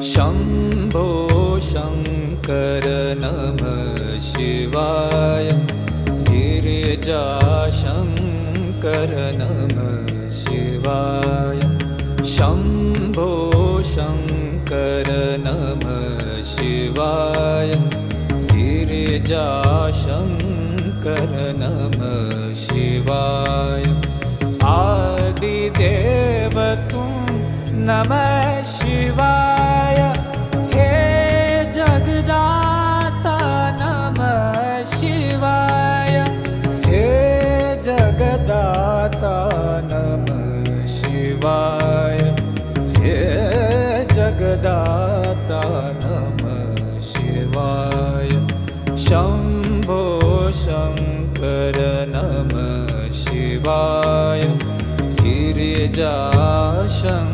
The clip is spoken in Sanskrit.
शम्भो शङ्कर नमः शिवाय। गिरिजाशङ्कर नमः शिवाय। शम्भो शङ्कर नमः शिवाय। गिरिजाशङ्कर नमः शिवाय। आदिदेव तुम नमः शिवाय। हे जगदाता नमः शिवाय। हे जगदाता नमः शिवाय। हे जगदाता नमः शिवाय। शम्भो शङ्कर नमः शिवाय। गिरिजाशङ्कर